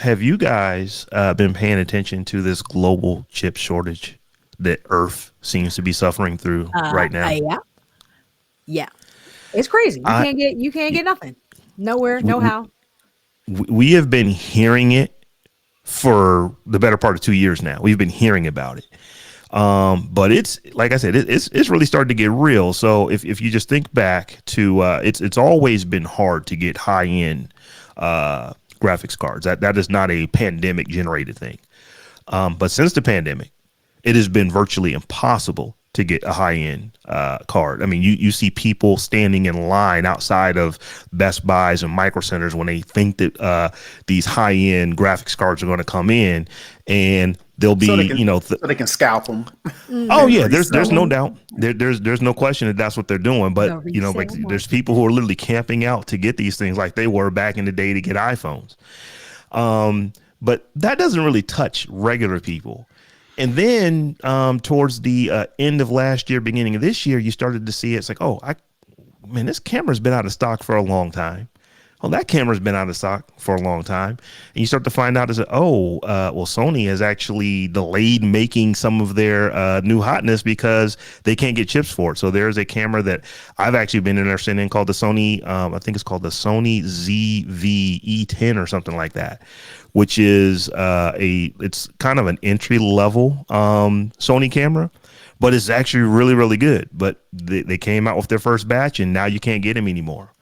Have you guys been paying attention to this global chip shortage that Earth seems to be suffering through right now? Yeah, yeah, it's crazy. I You can't get nothing, nowhere, we, no how. we have been hearing it for the better part of 2 years now. We've been hearing about it. But it's like I said, it's really starting to get real. So if you just think back to it's always been hard to get high end graphics cards. That is not a pandemic generated thing. But since the pandemic, it has been virtually impossible to get a high end card. I mean, you see people standing in line outside of Best Buys and Micro Centers when they think that these high end graphics cards are going to come in, and they'll So they be, can so they can scalp them oh and yeah, resell there's no them. doubt. There's no question that that's what they're doing. But The like resale there's market. people who are literally camping out to get these things like they were back in the day to get iPhones. But that doesn't really touch regular people. And then towards the end of last year, beginning of this year, you started to see it's like, oh, man, this camera's been out of stock for a long time. Oh, that camera's been out of stock for a long time. And you start to find out is that, well, Sony has actually delayed making some of their new hotness because they can't get chips for it. So there's a camera that I've actually been interested in called the Sony, I think it's called the Sony ZV-E10 or something like that, which is it's kind of an entry level Sony camera, but it's actually really, really good. But they came out with their first batch and now you can't get them anymore.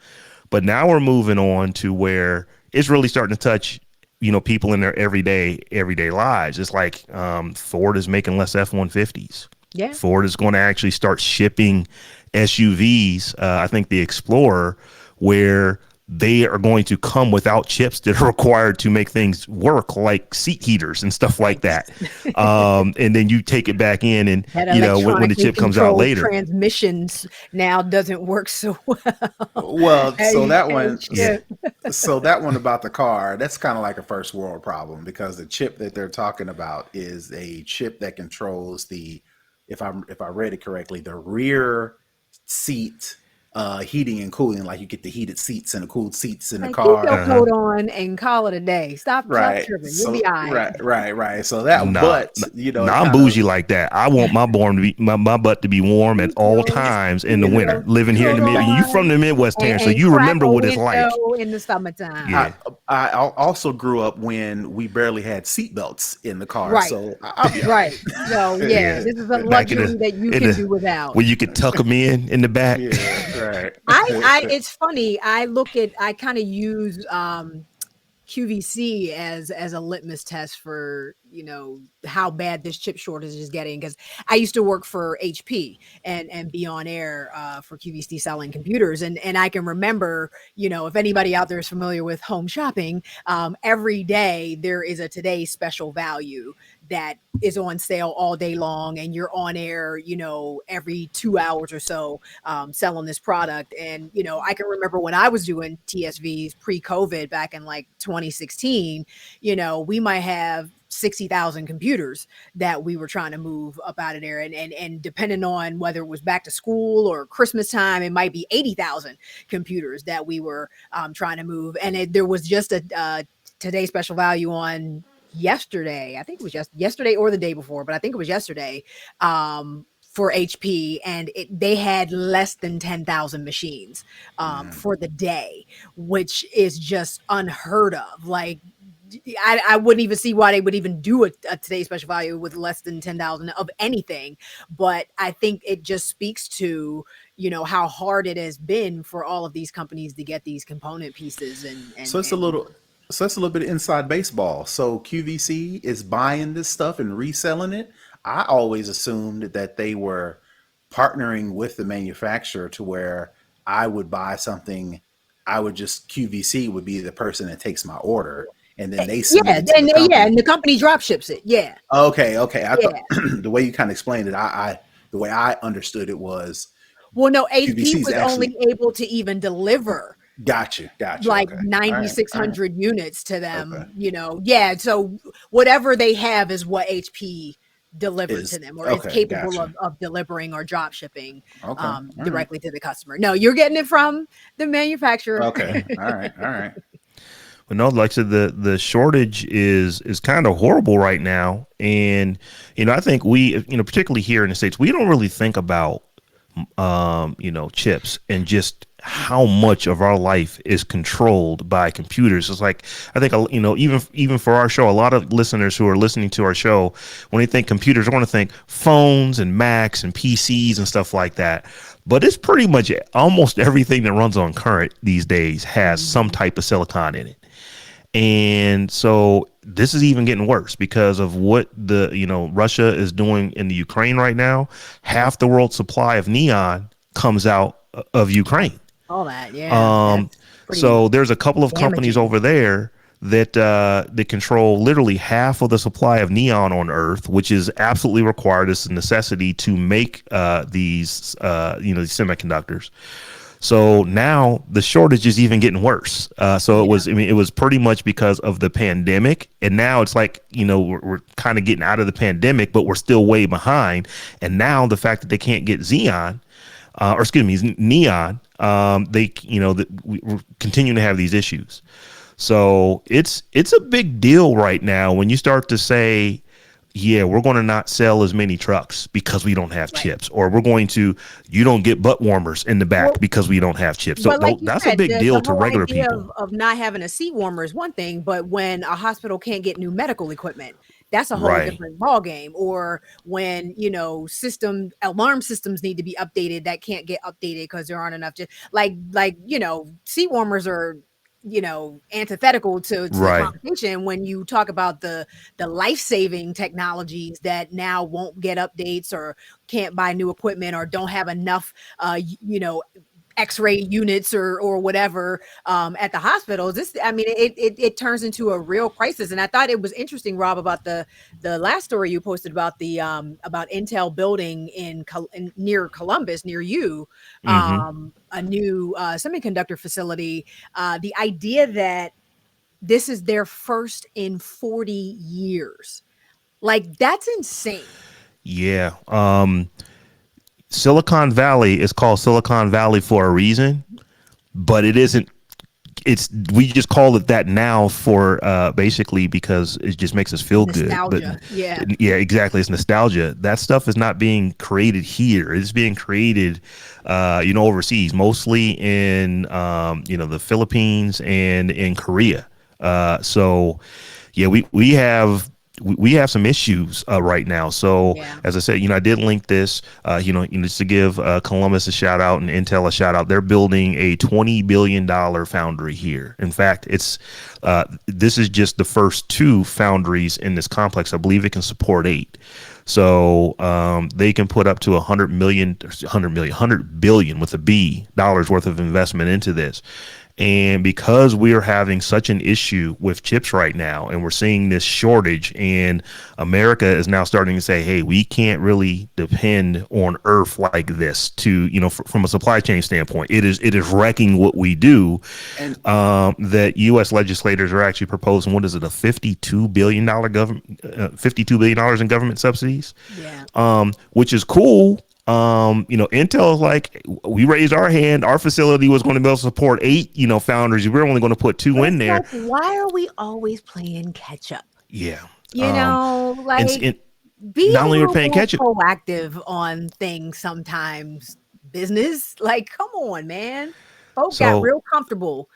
But now we're moving on to where it's really starting to touch, people in their everyday lives. It's like Ford is making less F-150s. Yeah. Ford is going to actually start shipping SUVs. I think the Explorer, where they are going to come without chips that are required to make things work, like seat heaters and stuff like that. And then you take it back in, and That when the electronically chip comes out controlled later. transmissions now doesn't work so well Well, as so you that can one, Yeah. ship. so that one about the car, that's kind of like a first world problem because the chip that they're talking about is a chip that controls if I read it correctly, the rear seat heating and cooling. Like you get the heated seats and the cooled seats in the Like, keep your car. Uh-huh. coat on and call it a day. Stop Right. tripping. You'll be So all right. right. So that, Nah, but it nah, I'm kind of bougie like that. I want my butt to be warm at all times in the Keep winter. your Living here in the coat mid, you on from the Midwest, Terrance, so and you crack remember a what it's like. window in the summertime. I Yeah, I also grew up when we barely had seatbelts in the car, Right. so I'll be all right. Right. So yeah, yeah. this is a Back luxury that you can do without. when you could tuck them in the back. Yeah, right. It's funny. I kind of use QVC as a litmus test for how bad this chip shortage is getting, because I used to work for HP and be on air for QVC selling computers, and I can remember, if anybody out there is familiar with home shopping, every day there is a today special value that is on sale all day long, and you're on air every 2 hours or so selling this product. And I can remember when I was doing TSVs pre-COVID back in like 2016, we might have 60,000 computers that we were trying to move up out of there, and depending on whether it was back to school or Christmas time, it might be 80,000 computers that we were trying to move. And there was just a today special value on yesterday. I think it was just yesterday or the day before, but I think it was yesterday, for HP, and they had less than 10,000 machines Man. for the day, which is just unheard of. Like, I wouldn't even see why they would even do a today's special value with less than 10,000 of anything. But I think it just speaks to, how hard it has been for all of these companies to get these component pieces So it's a little so that's a little bit of inside baseball. So QVC is buying this stuff and reselling it. I always assumed that they were partnering with the manufacturer to where I would buy something, I would just QVC would be the person that takes my order and then they submit yeah, it to the and company. the company drop ships it. Yeah. Okay. I thought Yeah. the way you kind of explained it, the way I understood it was Well, no, HP QVC is was only actually able to even deliver got you. like Okay. All right. 9,600 units to Okay. them, Yeah. So whatever they have is what HP delivered to Is them, or is okay, capable gotcha. of delivering or drop shipping Okay. All right. directly to the customer. No, you're getting it from the manufacturer. Okay. All right. But no, like I said, the shortage is kind of horrible right now, and I think we, particularly here in the States, we don't really think about chips and just how much of our life is controlled by computers. It's like, I think, even for our show, a lot of listeners who are listening to our show, when they think computers, they want to think phones and Macs and PCs and stuff like that. But it's pretty much almost everything that runs on current these days has some Mhm. type of silicon in it. And so this is even getting worse because of what Russia is doing in the Ukraine right now. Half the world's supply of neon comes out of Ukraine. All that, yeah, Um, that's pretty so there's a couple of companies damaging. over there that control literally half of the supply of neon on Earth, which is absolutely required. It's a necessity to make these semiconductors. So now the shortage is even getting worse. So Yeah, it was pretty much because of the pandemic. And now it's like, we're kind of getting out of the pandemic, but we're still way behind. And now the fact that they can't get Xeon, or excuse me, neon, we're continuing to have these issues. So it's a big deal right now when you start to say, yeah, we're going to not sell as many trucks because we don't have right. chips, or you don't get butt warmers in the back Well, because we don't have chips. So but like you that's a said, big the deal to whole regular idea people. of not having a seat warmer is one thing, but when a hospital can't get new medical equipment, that's a whole Right. different ball game. Or when system alarm systems need to be updated that can't get updated because there aren't enough. Just seat warmers are antithetical to the Right. conversation when you talk about the life-saving technologies that now won't get updates or can't buy new equipment or don't have enough X-ray units or whatever at the hospitals. I mean, it turns into a real crisis. And I thought it was interesting, Rob, about the last story you posted about Intel building near Columbus, near you, Mm-hmm. a new semiconductor facility. The idea that this is their first in 40 years, like that's insane. Yeah. Silicon Valley is called Silicon Valley for a reason, but it isn't. We just call it that now for basically because it just makes us feel good. But Nostalgia, yeah. yeah, exactly, it's nostalgia. That stuff is not being created here. It's being created overseas, mostly in the Philippines and in Korea. So yeah, we have some issues right now. So Yeah. as I said, I did link this, just to give Columbus a shout out and Intel a shout out. They're building a $20 billion foundry here. In fact, this is just the first two foundries in this complex. I believe it can support 8. So they can put up to 100 billion with a B dollars worth of investment into this. And because we are having such an issue with chips right now, and we're seeing this shortage, and America is now starting to say, hey, we can't really depend on Earth like this from a supply chain standpoint. It is wrecking what we do. And That U.S. legislators are actually proposing, what is it, a $52 billion in government subsidies, Yeah. which is cool. Intel is like, we raised our hand. Our facility was going to be able to support 8, foundries. We're only going to put 2 But in it's there. like, why are we always playing catch up? Yeah. And, Like and be not a only we're little paying more catch up. proactive on things sometimes. Business, like, come on, man. Folk got So real comfortable,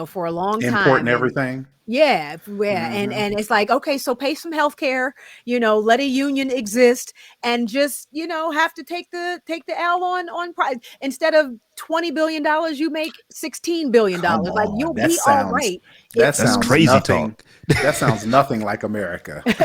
for a long importing time, and everything. yeah, Hmm. and it's like, okay, so pay some health care, let a union exist, and just have to take the L on price. Instead of $20 billion, you make Come $16 billion. Like, on, you'll be all right if that's you crazy nothing. talk. That sounds nothing like America. and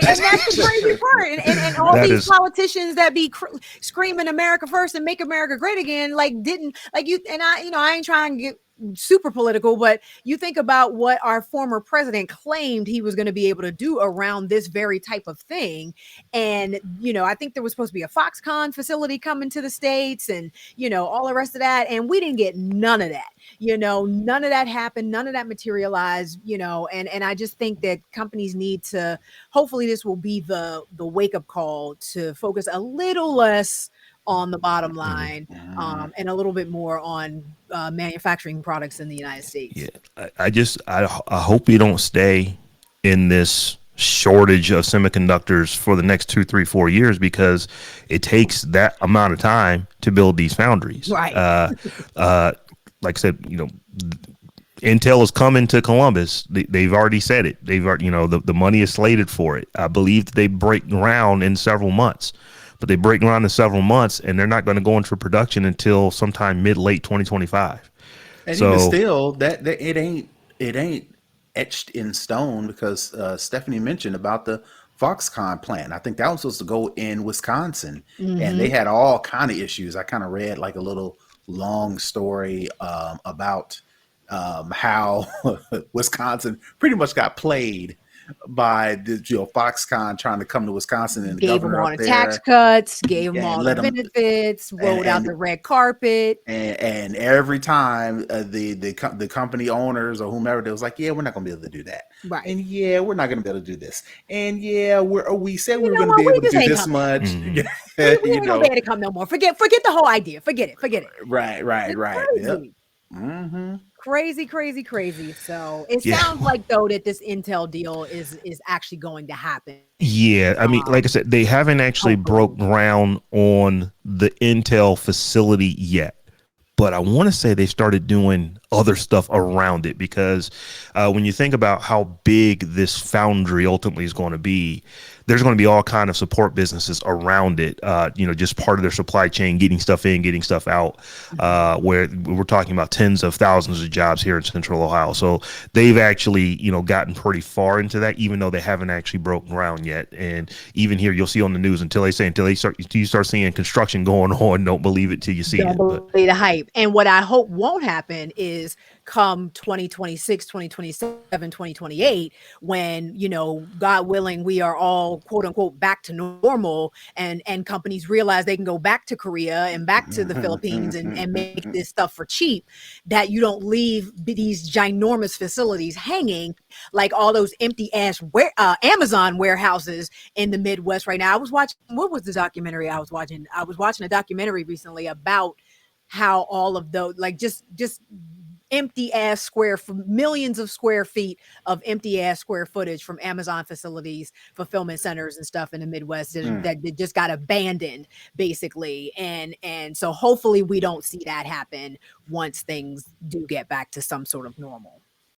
that's the crazy part. And all That these is politicians that be screaming America first and make America great again, like didn't like you and I. I ain't trying to get super political, but you think about what our former president claimed he was going to be able to do around this very type of thing. And I think there was supposed to be a Foxconn facility coming to the States, and all the rest of that, and we didn't get none of that. None of that happened, none of that materialized. And I just think that companies need to, hopefully this will be the wake up call to focus a little less on the bottom Mhm. line, and a little bit more on manufacturing products in the United Yeah, States. I hope we don't stay in this shortage of semiconductors for the next 2, 3, 4 years, because it takes that amount of time to build these foundries. Right. Uh, like I said, Intel is coming to Columbus. They've already said it. They've already, the money is slated for it. I believe that they break ground in several months, but they break ground in several months, and they're not going to go into production until sometime mid-late 2025. And even So still, that it ain't etched in stone, because Stephanie mentioned about the Foxconn plant. I think that was supposed to go in Wisconsin, and they Hmm. had all kind of issues. I kind of read like a little long story about how Wisconsin pretty much got played by the Foxconn trying to come to Wisconsin, and the Gave them governor all up the tax there cuts, gave them and all the let them benefits, rolled out and the red carpet. and every time the company owners or whomever, they was like, yeah, we're not gonna be able to do that, Right. and yeah, we're not gonna be able to do this, and yeah, we said we You were know gonna what? be We able to just do ain't this coming. much. mhm. We you ain't gonna be know able to come no more. Forget the whole idea. Forget it. Forget it. It's right, yep. crazy. Hmm. Crazy, crazy, crazy. So it Yeah. sounds like though that this Intel deal is actually going to happen. Yeah, I mean, like I said, they haven't actually broke Hopefully. ground on the Intel facility yet, but I want to say they started doing other stuff around it, because when you think about how big this foundry ultimately is going to be, there's going to be all kind of support businesses around it. Just part of their supply chain, getting stuff in, getting stuff out. Mhm. Where we're talking about tens of thousands of jobs here in Central Ohio. So they've actually, gotten pretty far into that, even though they haven't actually broke ground yet. And even here, you'll see on the news, until you start seeing construction going on, don't believe it till you see Don't it. But believe the hype. And what I hope won't happen is come 2026, 2027, 2028, when, God willing, we are all quote unquote back to normal, and companies realize they can go back to Korea and back to the Philippines and make this stuff for cheap, that you don't leave these ginormous facilities hanging like all those empty ass Amazon warehouses in the Midwest right now. I was watching, what was the documentary I was watching? I was watching a documentary recently about how all of those, like, just empty ass millions of square feet of empty ass square footage from Amazon facilities, fulfillment centers and stuff in the Midwest that just got abandoned basically. And so hopefully we don't see that happen once things do get back to some sort of normal.